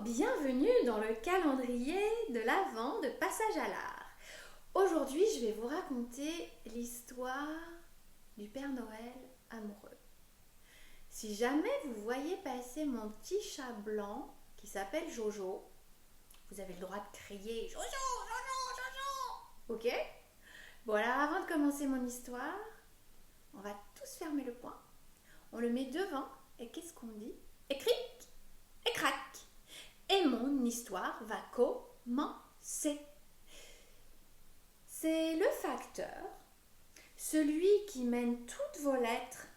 bienvenue dans le calendrier de l'Avent de Passage à l'Art. Aujourd'hui, je vais vous raconter l'histoire du Père Noël amoureux. Si jamais vous voyez passer mon petit chat blanc qui s'appelle Jojo, vous avez le droit de crier « Jojo, Jojo, Jojo !» Ok? Bon alors avant de commencer mon histoire, on va tous fermer le poing. On le met devant et qu'est-ce qu'on dit? Et cric, et crac. Et mon histoire va commencer. C'est le facteur, celui qui mène toutes vos lettres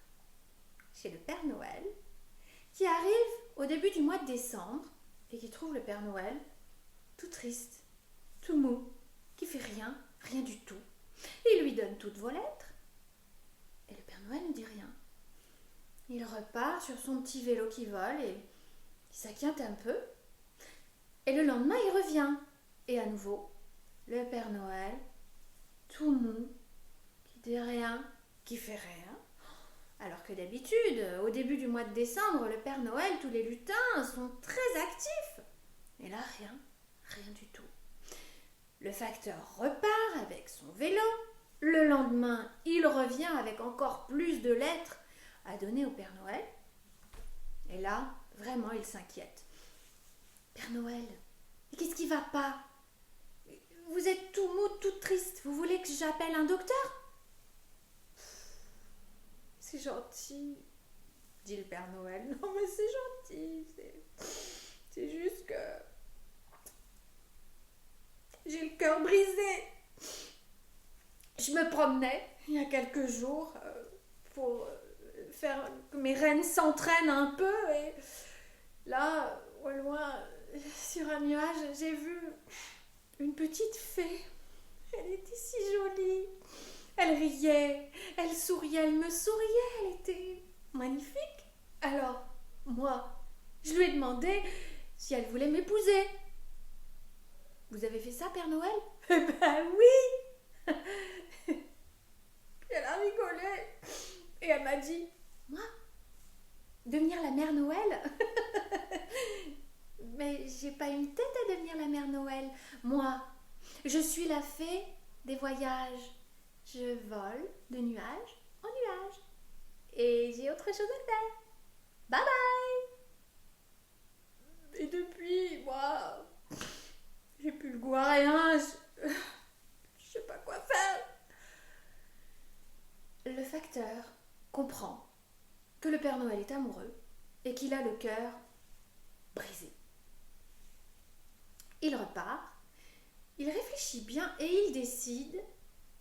chez le Père Noël, qui arrive au début du mois de décembre et qui trouve le Père Noël tout triste, tout mou, qui fait rien du tout. Il lui donne toutes vos lettres et le Père Noël ne dit rien. Il repart sur son petit vélo qui vole et il s'inquiète un peu. Et le lendemain, il revient. Et à nouveau, le Père Noël, tout mou, qui dit rien, qui fait rien. Alors que d'habitude, au début du mois de décembre, le Père Noël, tous les lutins sont très actifs. Et là, rien du tout. Le facteur repart avec son vélo. Le lendemain, il revient avec encore plus de lettres à donner au Père Noël. Et là, vraiment, il s'inquiète. Père Noël, qu'est-ce qui va pas? Vous êtes tout mou, tout triste. Vous voulez que j'appelle un docteur? C'est gentil, dit le Père Noël. Non mais c'est gentil. C'est juste que j'ai le cœur brisé. Je me promenais il y a quelques jours pour faire que mes rennes s'entraînent un peu et là, au loin, sur un nuage, j'ai vu une petite fée. Elle était si jolie. Elle riait, elle souriait, elle me souriait, elle était magnifique. Alors, moi, je lui ai demandé si elle voulait m'épouser. Vous avez fait ça, Père Noël? Eh ben oui. Elle a rigolé et elle m'a dit, moi, devenir la Mère Noël? Mais j'ai pas une tête à devenir la Mère Noël. Moi, je suis la fée des voyages. Je vole de nuage en nuage. Et j'ai autre chose à faire. Bye bye. Et depuis, moi, j'ai plus le goût à rien. Je sais pas quoi faire. Le facteur comprend que le Père Noël est amoureux et qu'il a le cœur brisé. Il repart, il réfléchit bien et il décide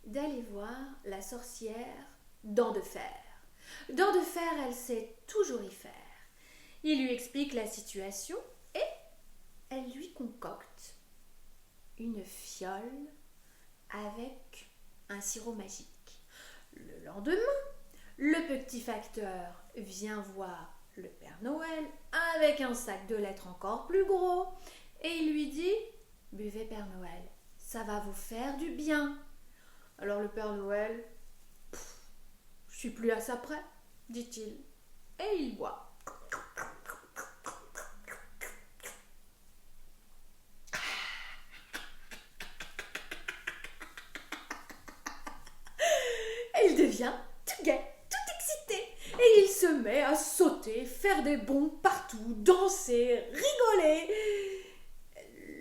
d'aller voir la sorcière Dent de Fer. Dent de Fer, elle sait toujours y faire. Il lui explique la situation et elle lui concocte une fiole avec un sirop magique. Le lendemain, le petit facteur vient voir le Père Noël avec un sac de lettres encore plus gros et il lui dit « Buvez, Père Noël, ça va vous faire du bien. » Alors le Père Noël, « Je suis plus à ça près, » dit-il, et il boit. Et il devient tout gai, tout excité, et il se met à sauter, faire des bonds partout, danser, rigoler.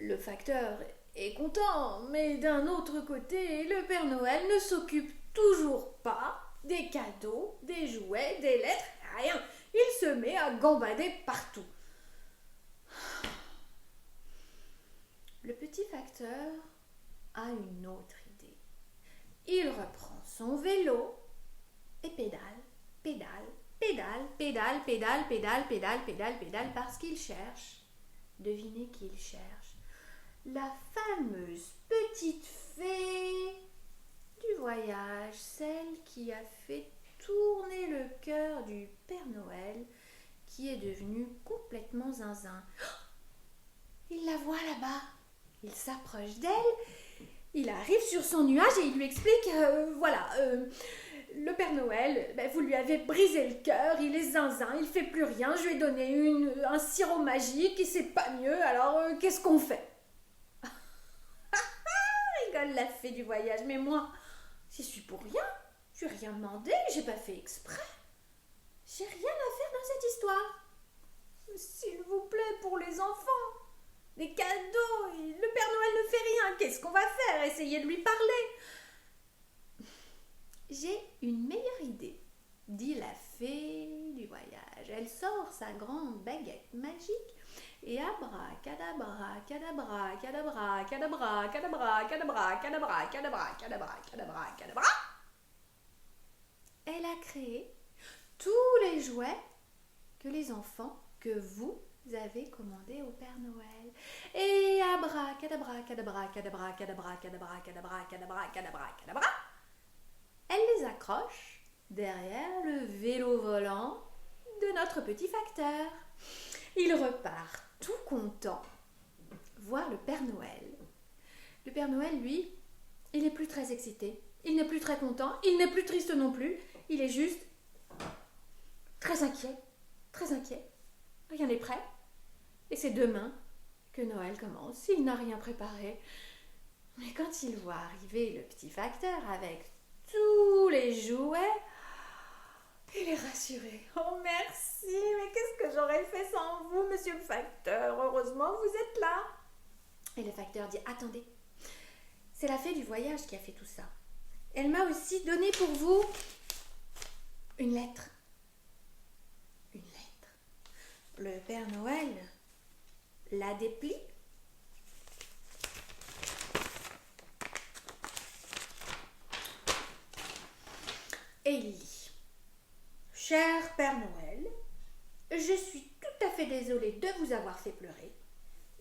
Le facteur est content, mais d'un autre côté, le Père Noël ne s'occupe toujours pas des cadeaux, des jouets, des lettres, rien. Il se met à gambader partout. Le petit facteur a une autre idée. Il reprend son vélo et pédale, parce qu'il cherche. Devinez qui il cherche? La fameuse petite fée du voyage, celle qui a fait tourner le cœur du Père Noël, qui est devenu complètement zinzin. Il la voit là-bas, il s'approche d'elle, il arrive sur son nuage et il lui explique, le Père Noël, vous lui avez brisé le cœur, il est zinzin, il fait plus rien, je lui ai donné un sirop magique et c'est pas mieux, alors qu'est-ce qu'on fait? Rigole la fée du voyage, mais moi, j'y suis pour rien, je lui ai rien demandé, j'ai pas fait exprès. J'ai rien à faire dans cette histoire. S'il vous plaît, pour les enfants, des cadeaux, le Père Noël ne fait rien, qu'est-ce qu'on va faire? Essayez de lui parler. J'ai une meilleure idée, dit la fée du voyage. Elle sort sa grande baguette magique et abracadabra, cadabra, cadabra, cadabra, cadabra, cadabra, cadabra, cadabra, cadabra, cadabra, cadabra. Elle a créé tous les jouets que les enfants, que vous avez commandés au Père Noël. Et abracadabra, cadabra, cadabra, cadabra, cadabra, cadabra, cadabra, cadabra, cadabra. Elle les accroche derrière le vélo volant de notre petit facteur. Il repart tout content voir le Père Noël. Le Père Noël, lui, il n'est plus très excité, il n'est plus très content, il n'est plus triste non plus, il est juste très inquiet, très inquiet. Rien n'est prêt. Et c'est demain que Noël commence. Il n'a rien préparé. Mais quand il voit arriver le petit facteur avec tous les jouets, il est rassuré. Oh merci, mais qu'est-ce que j'aurais fait sans vous, monsieur le facteur? Heureusement, vous êtes là. Et le facteur dit, attendez, c'est la fée du voyage qui a fait tout ça. Elle m'a aussi donné pour vous une lettre. Une lettre. Le Père Noël la déplie. Et il lit. Cher Père Noël, je suis tout à fait désolée de vous avoir fait pleurer.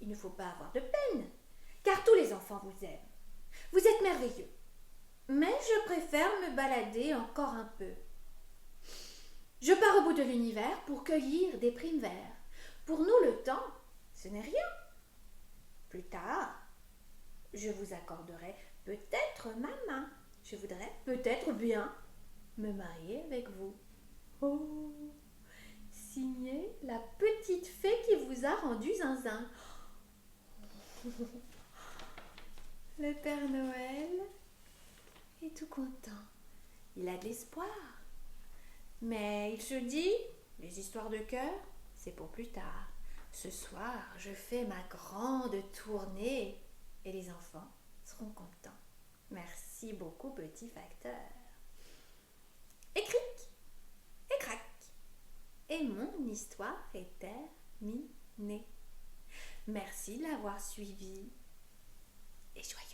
Il ne faut pas avoir de peine, car tous les enfants vous aiment. Vous êtes merveilleux. Mais je préfère me balader encore un peu. Je pars au bout de l'univers pour cueillir des primes verts. Pour nous, le temps, ce n'est rien. Plus tard, je vous accorderai peut-être ma main. Je voudrais peut-être bien me marier avec vous. Oh, signé la petite fée qui vous a rendu zinzin. Le Père Noël est tout content. Il a de l'espoir. Mais il se dit, les histoires de cœur, c'est pour plus tard. Ce soir, je fais ma grande tournée et les enfants seront contents. Merci beaucoup, petit facteur. Et cric, et crac. Et mon histoire est terminée. Merci de l'avoir suivi et joyeux